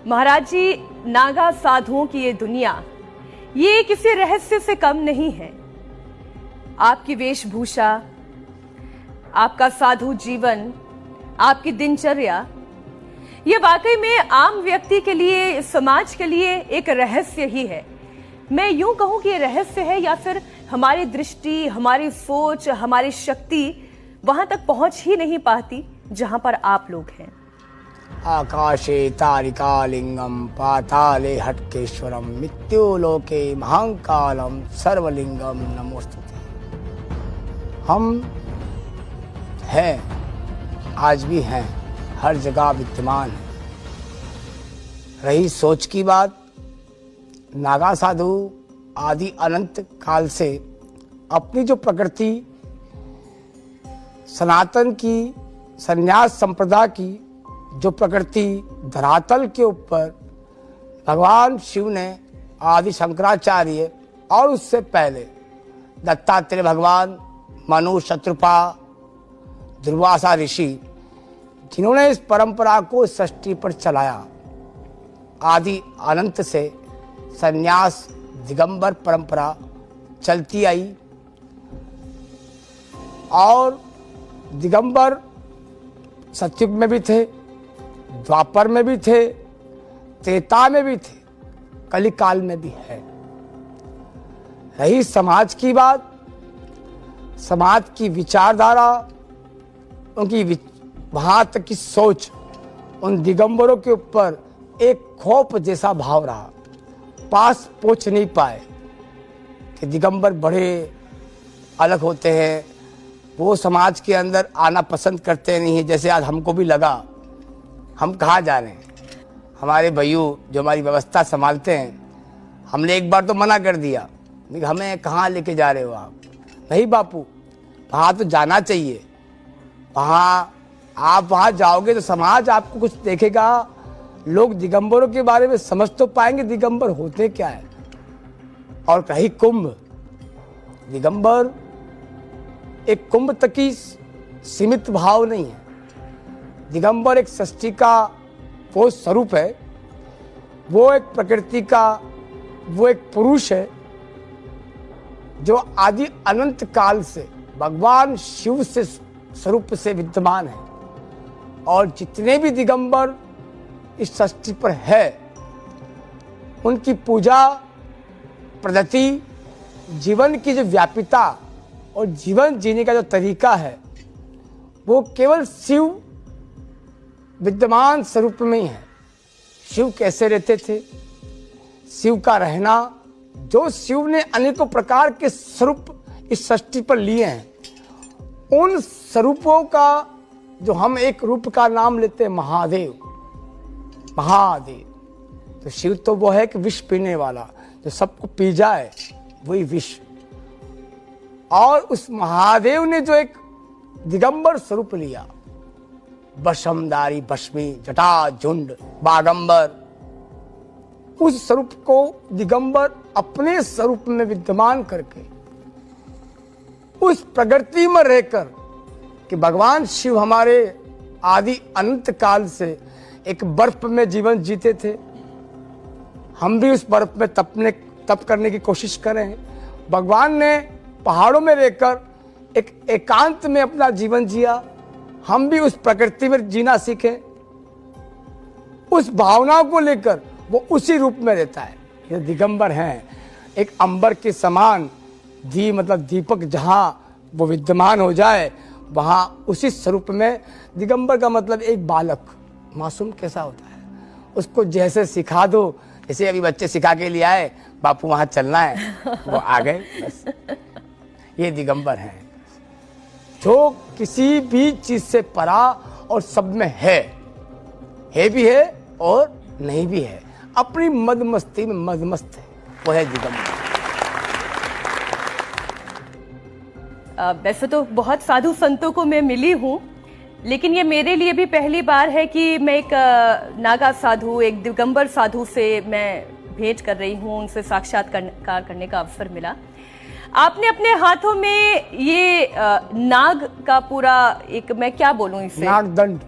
महाराज जी, नागा साधुओं की ये दुनिया, ये किसी रहस्य से कम नहीं है। आपकी वेशभूषा, आपका साधु जीवन, आपकी दिनचर्या, ये वाकई में आम व्यक्ति के लिए, समाज के लिए एक रहस्य ही है। मैं यूं कहूं कि ये रहस्य है, या फिर हमारी दृष्टि, हमारी सोच, हमारी शक्ति वहां तक पहुंच ही नहीं पाती जहां पर आप लोग हैं। आकाशे तारिकालिंगम पाताले हटकेश्वरम मृत्युलोके महाकालम सर्वलिंगम नमोस्तुते। हम हैं, आज भी हैं, हर जगह विद्यमान है। रही सोच की बात, नागा साधु आदि अनंत काल से अपनी जो प्रकृति सनातन की, संन्यास संप्रदाय की जो प्रकृति धरातल के ऊपर भगवान शिव ने, आदि शंकराचार्य और उससे पहले दत्तात्रेय भगवान, मनु, शत्रुपा, दुर्वासा ऋषि, जिन्होंने इस परंपरा को सृष्टि पर चलाया। आदि अनंत से संन्यास दिगंबर परंपरा चलती आई और दिगंबर सतयुग में भी थे, द्वापर में भी थे, त्रेता में भी थे, कलिकाल में भी है। रही समाज की बात, समाज की विचारधारा, उनकी वहां तक की सोच, उन दिगंबरों के ऊपर एक खौफ जैसा भाव रहा। पास पहुंच नहीं पाए कि दिगंबर बड़े अलग होते हैं, वो समाज के अंदर आना पसंद करते नहीं है। जैसे आज हमको भी लगा, हम कहाँ जा रहे हैं। हमारे भैया जो हमारी व्यवस्था संभालते हैं, हमने एक बार तो मना कर दिया, हमें कहाँ लेके जा रहे हो आप। नहीं बापू, वहाँ तो जाना चाहिए। वहाँ आप वहाँ जाओगे तो समाज आपको कुछ देखेगा, लोग दिगंबरों के बारे में समझ तो पाएंगे दिगंबर होते क्या है। और रही कुंभ, दिगंबर एक कुंभ तक की सीमित भाव नहीं है। दिगंबर एक सृष्टि का वो स्वरूप है, वो एक प्रकृति का वो एक पुरुष है जो आदि अनंत काल से भगवान शिव से स्वरूप से विद्यमान है। और जितने भी दिगंबर इस सृष्टि पर है, उनकी पूजा पद्धति, जीवन की जो व्यापिता और जीवन जीने का जो तरीका है, वो केवल शिव विद्यमान स्वरूप में ही है। शिव कैसे रहते थे, शिव का रहना, जो शिव ने अनेकों प्रकार के स्वरूप इस सृष्टि पर लिए हैं, उन स्वरूपों का जो हम एक रूप का नाम लेते हैं महादेव। महादेव तो शिव तो वो है कि विष पीने वाला, जो सबको पी जाए वही विष। और उस महादेव ने जो एक दिगंबर स्वरूप लिया, बशमदारी, बश्मी, जटा, झुंड, बागंबर, उस स्वरूप को दिगंबर अपने स्वरूप में विद्यमान करके उस प्रकृति में रहकर कि भगवान शिव हमारे आदि अनंत काल से एक बर्फ में जीवन जीते थे, हम भी उस बर्फ में तप करने की कोशिश करें। भगवान ने पहाड़ों में रहकर एक एकांत में अपना जीवन जिया, हम भी उस प्रकृति में जीना सीखें। उस भावनाओं को लेकर वो उसी रूप में रहता है। ये दिगंबर हैं, एक अंबर के समान मतलब दीपक जहां वो विद्यमान हो जाए, वहां उसी स्वरूप में। दिगंबर का मतलब एक बालक, मासूम कैसा होता है, उसको जैसे सिखा दो, जैसे अभी बच्चे सिखा के लिए आए, बापू वहां चलना है, वो आ गए, बस। ये दिगंबर हैं, जो किसी भी चीज से परा और सब में है भी है और नहीं भी है, अपनी मद मस्ती में मदमस्त है, वो है दिगंबर। वैसे तो बहुत साधु संतों को मैं मिली हूँ, लेकिन ये मेरे लिए भी पहली बार है कि मैं एक नागा साधु, एक दिगंबर साधु से मैं भेंट कर रही हूँ, उनसे साक्षात्कार करने का अवसर मिला। आपने अपने हाथों में ये नाग का पूरा एक, मैं क्या बोलूं इसे, नागदंड